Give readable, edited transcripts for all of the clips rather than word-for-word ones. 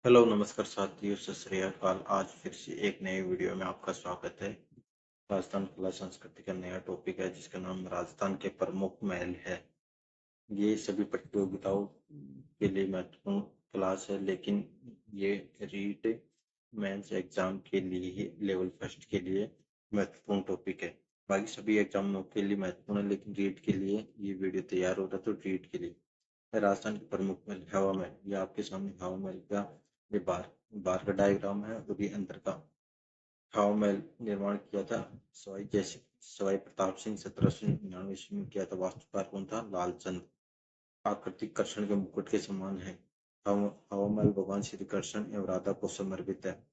Hello नमस्कार साथियों, सत श्री अकाल। आज फिर से एक नए वीडियो में आपका स्वागत है। राजस्थान कला संस्कृति का नया टॉपिक है जिसका नाम राजस्थान के प्रमुख महल है। ये सभी प्रतियोगिताओं के लिए महत्वपूर्ण क्लास है, लेकिन ये रीट मेंस एग्जाम के लिए ही लेवल फर्स्ट के लिए महत्वपूर्ण टॉपिक है। बाकी सभी एग्जामों के लिए महत्वपूर्ण है, लेकिन रीट के लिए ये वीडियो तैयार हो रहा है, तो रीट के लिए राजस्थान के प्रमुख महल हवा महल। ये आपके सामने हवा महल का ये बार बार का डायग्राम है और ये अंदर का। हवा महल निर्माण किया था सवाई प्रताप सिंह 1799 ईस्वी में किया था। वास्तुकार कौन था? लालचंद। आकृतिक कृष्ण के मुकुट के समान है। हवा महल भगवान श्री कृष्ण एवं राधा को समर्पित है।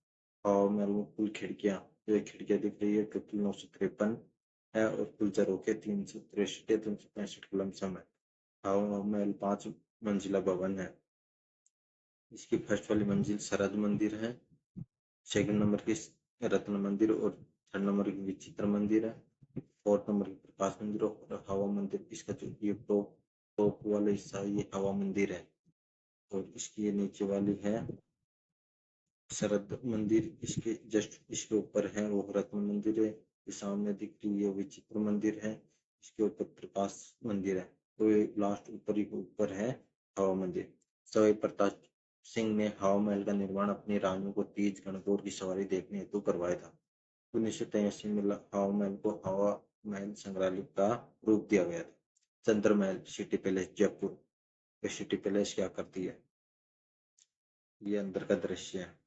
हवा महल में कुल खिड़कियां, जो खिड़कियां दिख रही है, टोटल 953 है और कुल झरोखे 363 या 365 के लमसम है। हवा महल 5 मंजिला भवन है। इसकी फर्स्ट वाली मंजिल सरद मंदिर है, सेकंड नंबर की रत्न मंदिर और थर्ड नंबर की विचित्र मंदिर है, फोर्थ नंबर की प्रकाश मंदिर और हवा मंदिर। इसका जो ये टॉप टॉप वाला हिस्सा ये हवा मंदिर है और इसकी ये नीचे वाली है शरद मंदिर। इसके जस्ट इसके ऊपर है वो रत्न मंदिर है। ये सामने दिख रही है विचित्र मंदिर है। इसके ऊपर प्रकाश मंदिर है। तो ये लास्ट ऊपर ही ऊपर है हवा मंदिर। सवाई प्रताप सिंह ने हवा महल का निर्माण अपनी रानियों को तीज गणगौर की सवारी देखने हेतु करवाया था। 1983 में हवा महल को हवा महल संग्रहालय का रूप दिया गया था। चंद्र महल city palace Jaipur. City palace क्या करती है? ये अंदर का दृश्य है।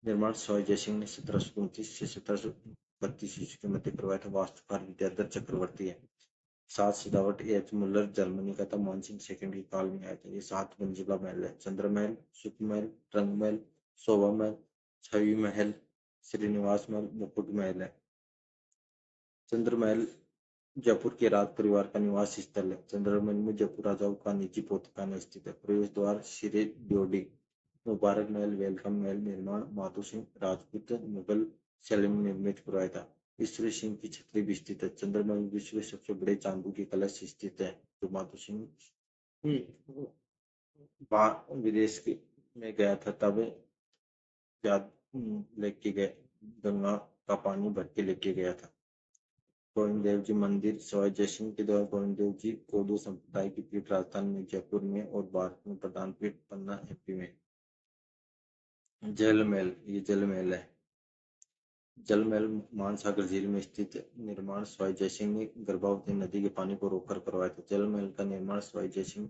निर्माण सवाई जयसिंह ने 1729 से 1732 ईस्वी के मध्य करवाया था। वास्तुकार विद्याधर चक्रवर्ती है। सात सजावट एच मुल्लर जर्मनी का था। मानसिंह सेकंड के काल में आया था। ये 7 मंजिला महल है। चंद्र महल, सुख महल, रंग महल, शोभा महल, छवि महल, श्रीनिवास महल, मुकुट महल है। चंद्र महल जयपुर के राज परिवार का निवास स्थल है। चंद्र महल में जयपुर राजाओं का निजी पोतखाना स्थित है। प्रवेश द्वार सिरे ड्योढ़ी। मुबारक महल वेलकम महल निर्माण माधो सिंह राजपूत मुगल शैली में निर्मित करवाया था। ईश्वरी सिंह की छतरी भी स्थित है। चंद्रमहल विश्व के सबसे बड़े चांदू के कलश स्थित है, जो माधो सिंह विदेश में गया था तब याद लेके गए, गंगा का पानी भर के लेके गया था। गोविंद देव जी मंदिर सवाई जयसिंह के द्वारा गोविंद देव जी कोदो संप्रदाय की पीठ राजस्थान में जयपुर में और भारत में प्रधान पीठ पन्ना एमपी में। जल महल, ये जल महल है। जल महल मानसागर झील में स्थित निर्माण सवाई जयसिंह ने गर्भावती नदी के पानी को रोककर करवाया था। जल महल का निर्माण सवाई जयसिंह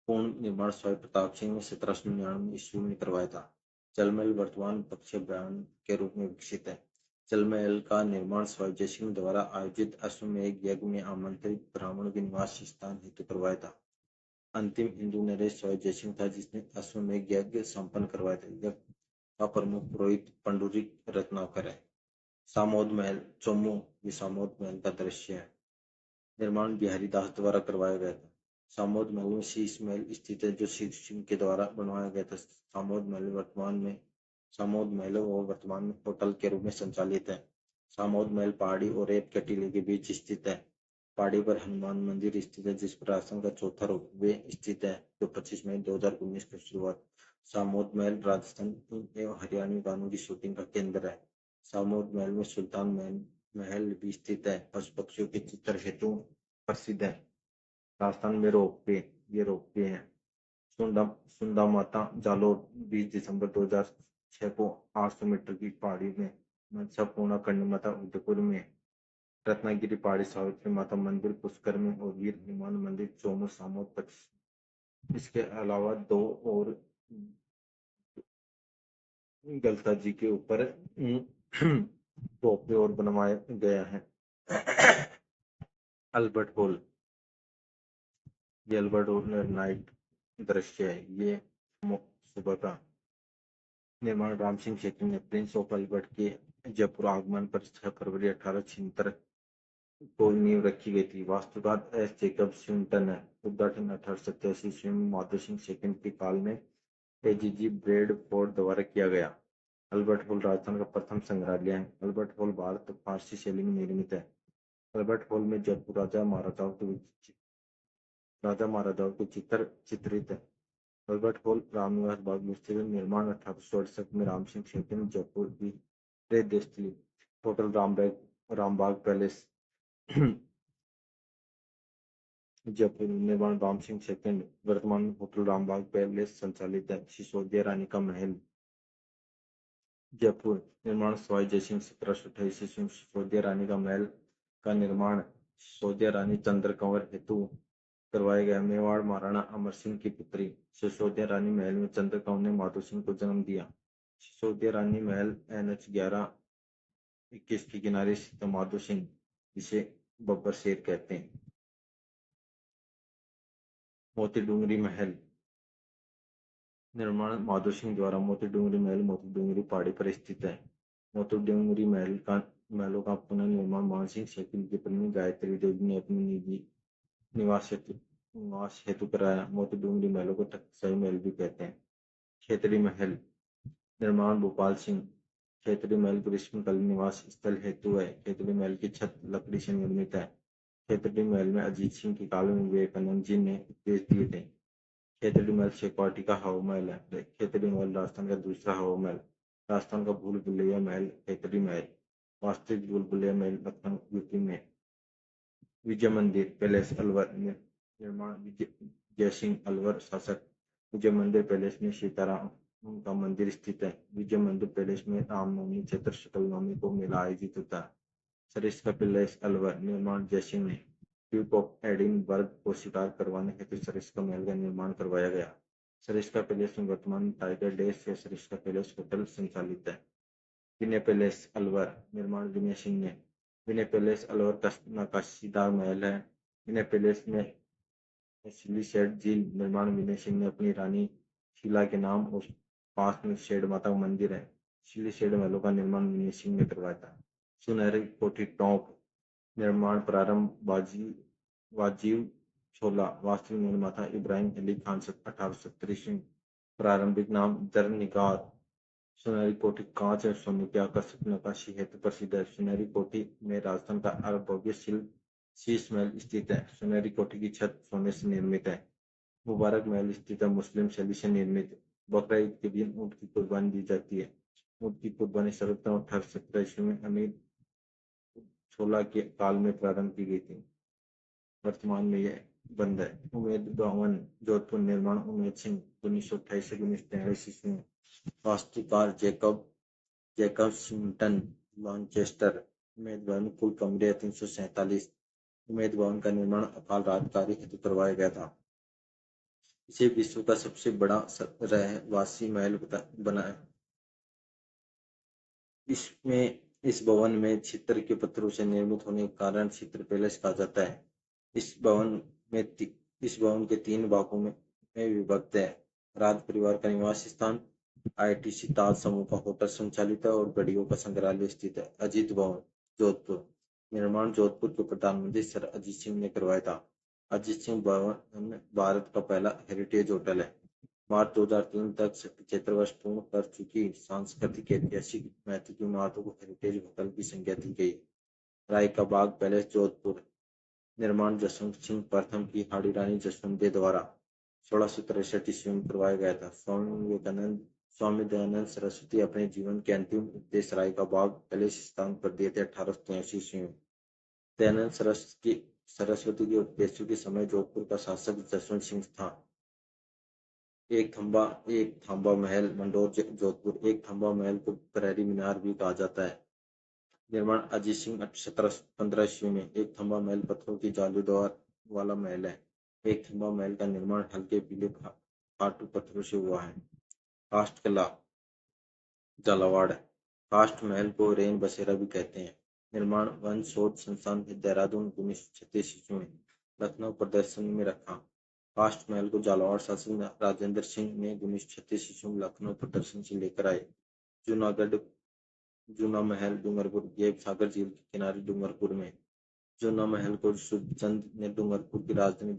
पूर्ण निर्माण सवाई प्रताप सिंह ने 1799 ईस्वी में करवाया था। जल महल वर्तमान पक्षी अभ्यारण्य के रूप में विकसित है। जल महल का निर्माण सवाई जयसिंह द्वारा आयोजित अश्वमेध यज्ञ में आमंत्रित ब्राह्मणों के निवास स्थान हेतु करवाया था। अंतिम हिंदू नरेश सवाई जयसिंह था जिसने अश्वमेध यज्ञ संपन्न करवाया था। यज्ञ का प्रमुख पुरोहित पंडुरिक रत्नाकर है। सामोद महल चोमू, ये सामोद महल का दृश्य है। निर्माण बिहारी दास द्वारा करवाया गया था। सामोद महल में शीश महल स्थित है, जो शीश सिंह के द्वारा बनवाया गया था। सामोद महल वो वर्तमान में होटल के रूप में संचालित है। सामोद महल पहाड़ी और रेत के टीले के बीच स्थित है। पहाड़ी पर हनुमान मंदिर स्थित है, जिस पर राजस्थान का चौथा रोपवे स्थित है, जो 25 मई 2019 को शुरुआत। सामोद महल राजस्थान एवं हरियाणवी गानों की शूटिंग का केंद्र है। सामोद महल में सुल्तान महल भी स्थित है। पशु पक्षियों के चित्र हेतु प्रसिद्ध है। राजस्थान में रोपवे, ये रोपवे है। सुंदा माता जालोर 20 दिसंबर 2006 को 800 मीटर की पहाड़ी में। मनसा पूर्णा करनी माता उदयपुर में। रत्नागिरी पहाड़ी सावित्री माता मंदिर पुष्कर में और वीर हनुमान मंदिर चोमू सामोद तक। इसके अलावा 2 और गलता जी के ऊपर रोपवे और बनवाया गया है। अल्बर्ट हॉल, ये अल्बर्ट हॉल नाइट दृश्य है। ये सुबह का। निर्माण राम सिंह शेट्टी ने प्रिंस ऑफ अल्बर्ट के जयपुर आगमन पर 6 फरवरी 1876 को नींव रखी गई थी। वास्तुकार एस जेकब स्विंटन है। उद्घाटन 1887 ईस्वी में माधो सिंह सेकंड के काल में एजीजी ब्रेडफोर्ड द्वारा किया गया। अल्बर्ट हॉल राजस्थान का प्रथम संग्रहालय है। अल्बर्ट हॉल भारत फारसी शैली में निर्मित है। अल्बर्ट हॉल में जयपुर राजा महाराजाओं के चित्र चित्रित है। अल्बर्ट हॉल रामनिवास बाग में स्थित निर्माण 1868 में राम सिंह सेकंड जयपुर की रेत होटल रामबाग पैलेस जयपुर निर्माण राम सिंह सेकंड वर्तमान में होटल रामबाग पैलेस संचालित है। सिसोदिया रानी का महल जयपुर निर्माण सवाई जयसिंह 1728 ईस्वी में सिसोदिया रानी का महल का निर्माण सिसोदिया रानी चंद्र कंवर हेतु करवाया गया। मेवाड़ महाराणा अमर सिंह की पुत्री सिसोदिया रानी महल में चंद्र कंवर ने माधो सिंह को जन्म दिया। सिसोदिया रानी महल NH 11-21 के किनारे स्थित माधो सिंह, जिसे बब्बर शेर कहते हैं। मोती डूंगरी महल निर्माण माधो सिंह द्वारा मोती डूंगरी महल मोती डूंगरी पहाड़ी पर स्थित है। मोती डूंगरी महलों का पुनर्निर्माण मान सिंह सेकंड की पत्नी गायत्री देवी ने अपनी निजी निवास हेतु कराया। मोती डूंगरी महलों को तख्तशाही महल भी कहते हैं। खेतड़ी महल निर्माण भोपाल सिंह खेतड़ी महल ग्रीष्मकालीन निवास स्थल हेतु है। खेतड़ी महल की छत लकड़ी से निर्मित है। खेतड़ी महल में अजीत सिंह के काल में विवेकानंद जी ने उपदेश दिए थे। खेतड़ी महल शेखवाटी का हवा महल है। खेतड़ी महल राजस्थान का दूसरा हवा महल। राजस्थान का भूल भुलैया महल खेतड़ी महल। वास्तविक भूल भुलैया महल लखनऊ यूपी में। विजय मंदिर पैलेस अलवर निर्माण जयसिंह अलवर शासक। विजय मंदिर पैलेस में सीताराम का मंदिर स्थित है। विजय मंदिर पैलेस में रामनवमी चैत्र शुक्ल नवमी को मेला आयोजित होता है। सरिस्का पैलेस अलवर निर्माण जयसिंह ने ड्यूक ऑफ एडिनबर्ग को शिकार करवाने हेतु सरिस्का महल का निर्माण करवाया गया। सरिस्का पैलेस में वर्तमान टाइगर डेस या सरिस्का पैलेस होटल संचालित है। विनय पैलेस अलवर निर्माण विनय सिंह ने। विनय पैलेस अलवर का नक्काशीदार महल है। विनय पैलेस में सिल्ली शेड झील निर्माण विनय सिंह ने अपनी रानी शीला के नाम और पास में शेड माता का मंदिर है। सिल्ली शेड महलों का निर्माण विनय सिंह ने करवाया था। सुनहरी कोठी टोंक निर्माण प्रारंभ वाजीव छोला वास्तविक निर्माता इब्राहिम अली खान 1870 ईस्वी। प्रारंभिक नाम दरनिगार। सुनहरी कोठी कांच और सोने की आकर्षक नक्काशी हेतु प्रसिद्ध है। सुनहरी कोठी में राजस्थान का अरबोग्य शिल्प शीश महल स्थित है। सुनहरी कोठी की छत सोने से निर्मित है। मुबारक महल स्थित है मुस्लिम शैली से निर्मित। बकरा ईद के दिन ऊंट की कुर्बानी दी जाती है। ऊंट की कुर्बानी सर्वप्रथम 1817 ईस्वी में अमीर छोला के काल में प्रारंभ की गई थी। वर्तमान में यह बंद है। उमेद भवन जोधपुर निर्माण उमेद सिंह 1928 से 1943 ईस्वी में। वास्तुकार जैकब सिमटन लॉन्चेस्टर। उमेद भवन कुल कमरे 347। उमेद भवन का निर्माण अकाल राजकारी हेतु करवाया गया था। इसे विश्व का सबसे बड़ा रहवासी महल बना। इस भवन में छित्र के पत्थरों से निर्मित होने के कारण छित्र पैलेस कहा जाता है। इस भवन के 3 भागों में विभक्त है। राज परिवार का निवास स्थान, ITC ताज समूह का होटल संचालित है और घड़ियों का संग्रहालय स्थित है। अजीत भवन जोधपुर निर्माण जोधपुर के प्रधानमंत्री सर अजीत सिंह ने करवाया था। अजीत सिंह भवन भारत का पहला हेरिटेज होटल है। मार्च 2003 तक 75 वर्ष पूर्ण कर चुकी सांस्कृतिक ऐतिहासिक महत्व की इमारतों को हेरिटेज होटल की संज्ञा दी गई। राय का बाग पैलेस जोधपुर निर्माण जसवंत सिंह प्रथम की हाड़ी रानी जसवंत द्वारा 1663 ईस्वी में करवाया गया था। स्वामी दयानंद सरस्वती अपने जीवन के अंतिम उपदेश राय का बाग पैलेस स्थान पर दिए थे 1883 ईस्वी में। दयानंद सरस्वती के उपदेशों के समय जोधपुर का शासक जसवंत सिंह था। एक थंबा महल मंडोर जोधपुर। एक थंबा महल को प्रहरी मीनार भी कहा जाता है। निर्माण अजीत सिंह 1715 ईस्वी में। एक थंबा महल पत्थरों की जालीदार वाला महल है। एक थंबा महल का निर्माण हल्के पीले खाटू पत्थरों से हुआ है। काष्ठ कला झालावाड़। काष्ठ महल को रेन बसेरा भी कहते हैं। निर्माण वन शोध संस्थान देहरादून 1936 ईस्वी में। लखनऊ प्रदर्शन में रखा। काष्ठ महल को झालावाड़ शासक राजेंद्र सिंह ने 1936 ईस्वी में लखनऊ प्रदर्शन से लेकर आए। जूना महल डूंगरपुर गेप सागर झील के किनारे डूंगरपुर में। जूना महल को शुभचंद ने डूंगरपुर की राजधानी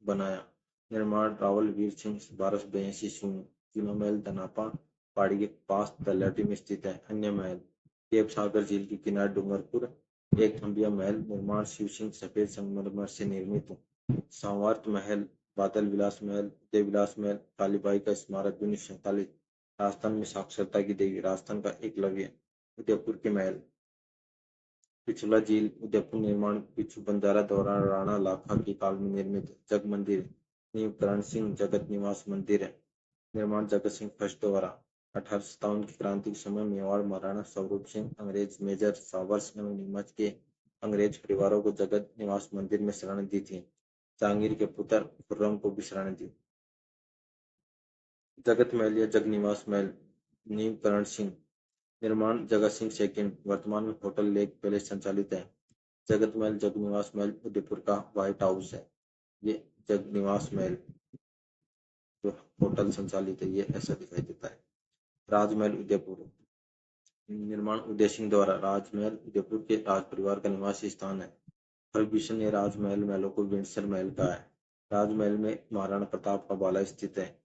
बनाया। निर्माण रावल वीर सिंह 1282 ईस्वी में। जूना महल दनापा पहाड़ी के पास तलहटी में स्थित है। अन्य महल गेप सागर झील के किनारे डूंगरपुर। एक थंबिया महल निर्माण शिव सिंह सफेद संगमरमर से निर्मित। सामर्थ महल बादल विलास महल, उदय विलास महल, कालीबाई का स्मारक 1947, राजस्थान में साक्षरता की देवी, राजस्थान का एकलव्य, उदयपुर के महल, पिछला झील, उदयपुर निर्माण पिछू बंजारा द्वारा राणा लाखा के काल में निर्मित, जग मंदिर, नींव करण सिंह जगत निवास मंदिर है, निर्माण जगत सिंह फर्स्ट द्वारा, 1857 की क्रांति के समय मेवाड़ महाराणा स्वरूप सिंह अंग्रेज मेजर सावर्स एवं नीमच के अंग्रेज परिवारों को जगत निवास मंदिर में शरण दी थी। जहांगीर के पुत्र खुर्रम को भी शरण दी। जगत महल या जग निवास महल, नींव करण सिंह, निर्माण जगत सिंह सेकंड, वर्तमान में होटल लेक पैलेस संचालित है। जगत महल जग निवास महल उदयपुर का व्हाइट हाउस है। ये जग निवास महल जो होटल संचालित है ये ऐसा दिखाई देता है। राजमहल उदयपुर, निर्माण उदय सिंह द्वारा, राजमहल उदयपुर के राज परिवार का निवासी स्थान है। फर्ग्यूसन ने राजमहल महलों को विंडसर महल कहा है। राजमहल में महाराणा प्रताप का बाला स्थित है।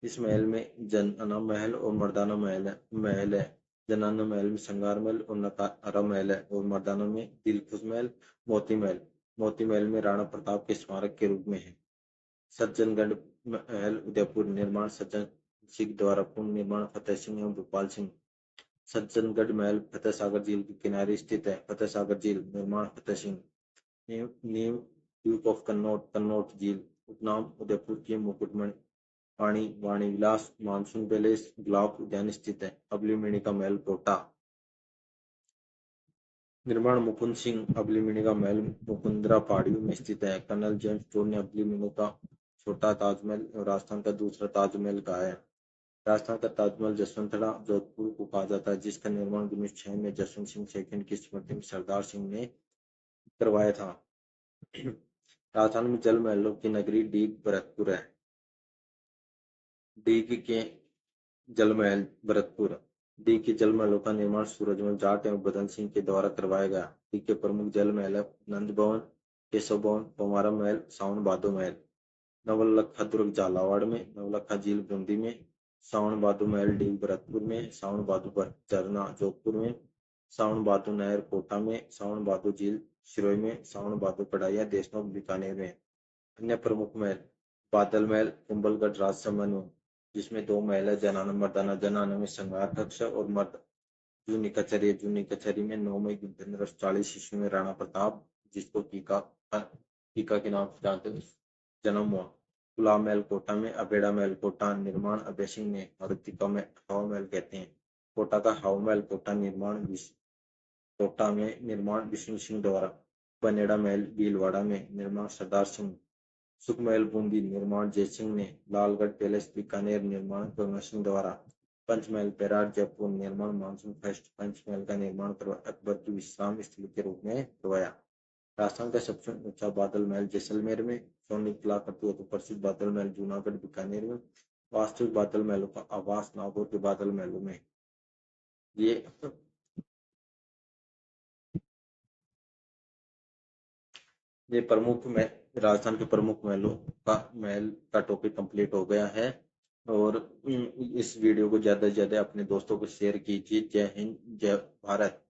इस महल में जनाना महल और मर्दाना महल है। जनाना महल में श्रृंगार महल और नकारा महल है और मर्दाना में दिलखुश महल, मोती महल। मोती महल में राणा प्रताप के स्मारक के रूप में है। सज्जनगढ़ महल उदयपुर, निर्माण सज्जन सिंह द्वारा, पूर्ण निर्माण फतेह सिंह एवं भोपाल सिंह। सज्जनगढ़ महल फतेह सागर झील के किनारे स्थित है। फतेह सागर झील, निर्माण फतेह सिंह। नीव ड्यूक ऑफ कन्नौज झील, उपनाम उदयपुर की मुकुटमणि वाणी विलास मानसून पैलेस गुलाब उद्यान स्थित है। अबलीमणि का महल कोटा, निर्माण मुकुंद सिंह। अबलीमणि का महल मुकुंदरा पहाड़ियों में स्थित है। कर्नल जेम्स टोड ने अबलीमणि का छोटा ताजमहल और राजस्थान का दूसरा ताजमहल कहा है। राजस्थान का ताजमहल जसवंतड़ा जोधपुर को कहा जाता है, जिसका निर्माण 1906 में जसवंत सिंह सेकंड की स्मृति में सरदार सिंह ने करवाया था। राजस्थान में जल महलों की नगरी डीग भरतपुर है। डीग के जल महल भरतपुर, डीग के जल महलों का निर्माण सूरजमल जाट एवं बदन सिंह के द्वारा करवाया गया। डीग के प्रमुख जल महल है नंद भवन, केशव भवन, पमारा महल, सावन बादो महल। नवलखा दुर्ग झालावाड़ में, नवलखा झील बूंदी में, सावन बादू महल डीग भरतपुर में, सावन बादू झरना जोधपुर में, सावन बादू नहर कोटा में, सावन बादू झील सिरोही में, सावन बादू कढ़ाइया देशनोक बीकानेर में। अन्य प्रमुख महल, बादल महल कुंभलगढ़ राजसमंद जिसमें 2 महल है, जनाना मर्दाना। जनाना में श्रृंगार कक्ष और मर्द जूनी कचहरी। जूनी कचहरी में 9 मई 1540 ईस्वी में राणा प्रताप, जिसको टीका के नाम से जानते हैं, जन्म हुआ। गुलाब महल कोटा में, अबेड़ा महल कोटा, निर्माण अभय सिंह ने, मारुति का हवा महल कहते हैं। कोटा का हवा महल कोटा में निर्माण विष्णु सिंह द्वारा। बनेड़ा महल भीलवाड़ा में, निर्माण सरदार सिंह। सुखमहल बूंदी, निर्माण जयसिंह ने। लालगढ़ पैलेस बीकानेर, निर्माण गंगा सिंह द्वारा। पंचमहल बैराड़ जयपुर, निर्माण मानसून फर्स्ट। पंचमहल का निर्माण अकबर की विश्राम स्थल के रूप में करवाया। राजस्थान का सबसे ऊंचा बादल महल जैसलमेर में, सोनी कला करती है तो प्रसिद्ध बादल महल जूनागढ़ बीकानेर में, वास्तविक बादल महलों का आवास नागौर के बादल महलों में। ये प्रमुख राजस्थान के प्रमुख महल का टॉपिक कंप्लीट हो गया है। और इस वीडियो को ज्यादा से ज्यादा अपने दोस्तों को शेयर कीजिए। जय हिंद, जय भारत।